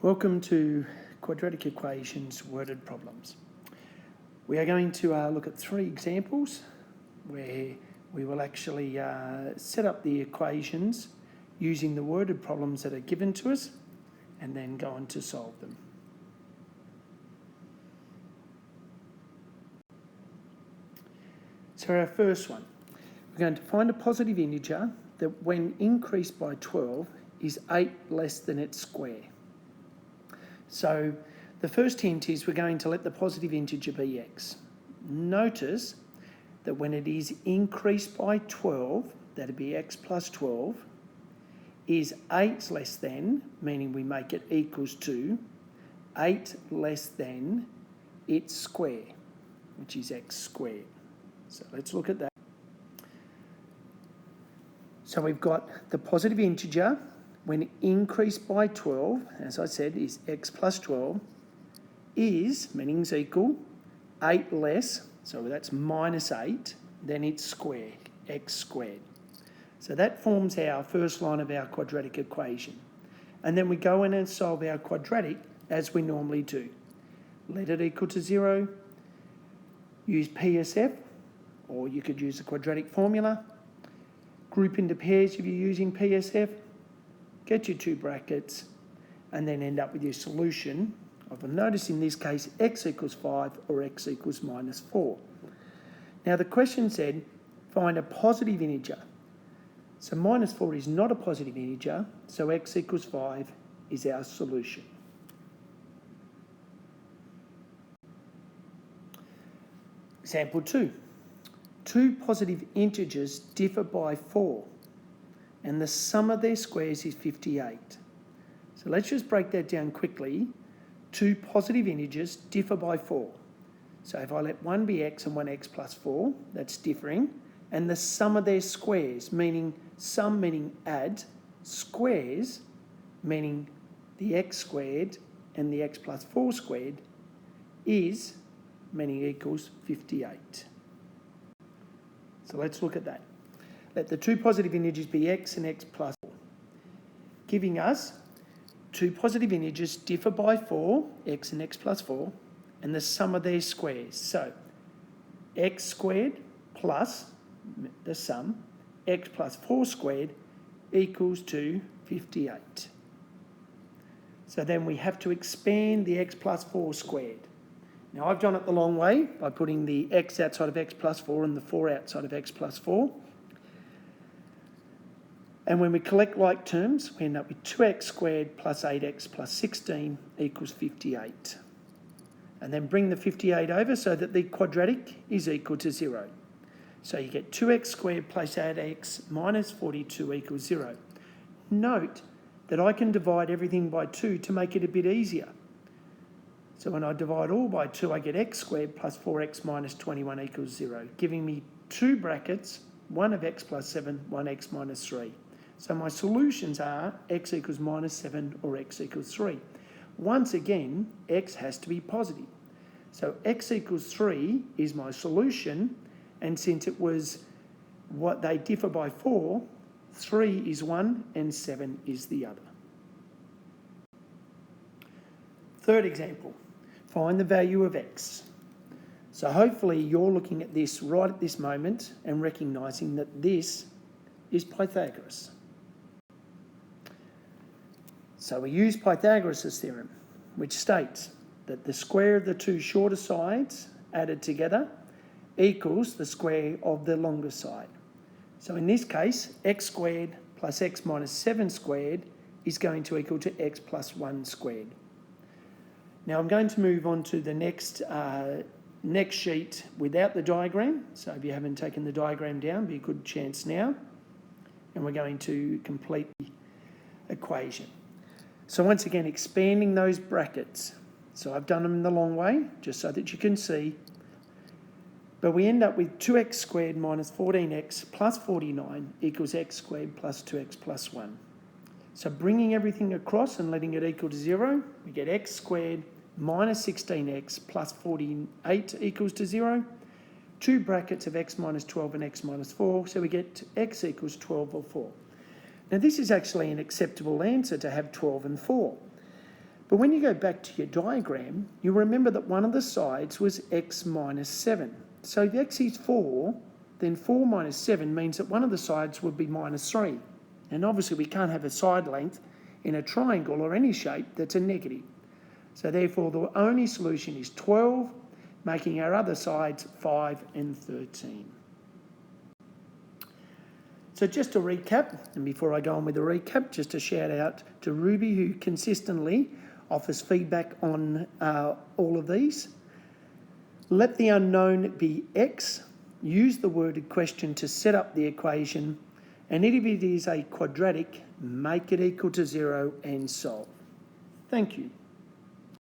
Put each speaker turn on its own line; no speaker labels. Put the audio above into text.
Welcome to Quadratic Equations Worded Problems. We are going to look at three examples where we will actually set up the equations using the worded problems that are given to us and then go on to solve them. So our first one, we're going to find a positive integer that when increased by 12 is 8 less than its square. So the first hint is we're going to let the positive integer be x. Notice that when it is increased by 12, that'd be x plus 12, is 8 less than, meaning we make it equals to 8 less than its square, which is x squared. So let's look at that. So we've got the positive integer when increased by 12, as I said, is x plus 12, is, meaning is equal, 8 less, so that's minus 8, than its square, x squared. So that forms our first line of our quadratic equation. And then we go in and solve our quadratic as we normally do. Let it equal to 0, use PSF, or you could use the quadratic formula, group into pairs if you're using PSF, get your two brackets, and then end up with your solution of, notice in this case, x equals 5 or x equals minus 4. Now the question said, find a positive integer. So minus 4 is not a positive integer, so x equals 5 is our solution. Example 2. Two positive integers differ by 4. And the sum of their squares is 58. So let's just break that down quickly. Two positive integers differ by 4. So if I let one be x and one x plus 4, that's differing. And the sum of their squares, meaning sum meaning add, squares meaning the x squared and the x plus 4 squared, is meaning equals 58. So let's look at that. Let the two positive integers be x and x plus 4, giving us two positive integers differ by 4, x and x plus 4, and the sum of their squares. So x squared plus the sum, x plus 4 squared, equals to 58. So then we have to expand the x plus 4 squared. Now I've done it the long way by putting the x outside of x plus 4 and the 4 outside of x plus 4. And when we collect like terms, we end up with 2x squared plus 8x plus 16 equals 58. And then bring the 58 over so that the quadratic is equal to 0. So you get 2x squared plus 8x minus 42 equals 0. Note that I can divide everything by 2 to make it a bit easier. So when I divide all by 2, I get x squared plus 4x minus 21 equals 0, giving me two brackets, one of x plus 7, one x minus 3. So my solutions are x equals minus 7 or x equals 3. Once again, x has to be positive. So x equals 3 is my solution, and since it was what they differ by 4, 3 is one and 7 is the other. Third example, find the value of x. So hopefully you're looking at this right at this moment and recognising that this is Pythagoras. So we use Pythagoras' theorem, which states that the square of the two shorter sides added together equals the square of the longer side. So in this case, x squared plus x minus 7 squared is going to equal to x plus 1 squared. Now I'm going to move on to the next sheet without the diagram. So if you haven't taken the diagram down, be a good chance now. And we're going to complete the equation. So once again, expanding those brackets. So I've done them the long way, just so that you can see. But we end up with 2x squared minus 14x plus 49 equals x squared plus 2x plus 1. So bringing everything across and letting it equal to 0, we get x squared minus 16x plus 48 equals to 0. Two brackets of x minus 12 and x minus 4, so we get x equals 12 or 4. Now this is actually an acceptable answer to have 12 and 4. But when you go back to your diagram, you remember that one of the sides was x minus 7. So if x is 4, then 4 minus 7 means that one of the sides would be minus 3. And obviously we can't have a side length in a triangle or any shape that's a negative. So therefore the only solution is 12, making our other sides 5 and 13. So just to recap, and before I go on with the recap, just a shout out to Ruby, who consistently offers feedback on all of these. Let the unknown be x. Use the worded question to set up the equation, and if it is a quadratic, make it equal to 0 and solve. Thank you.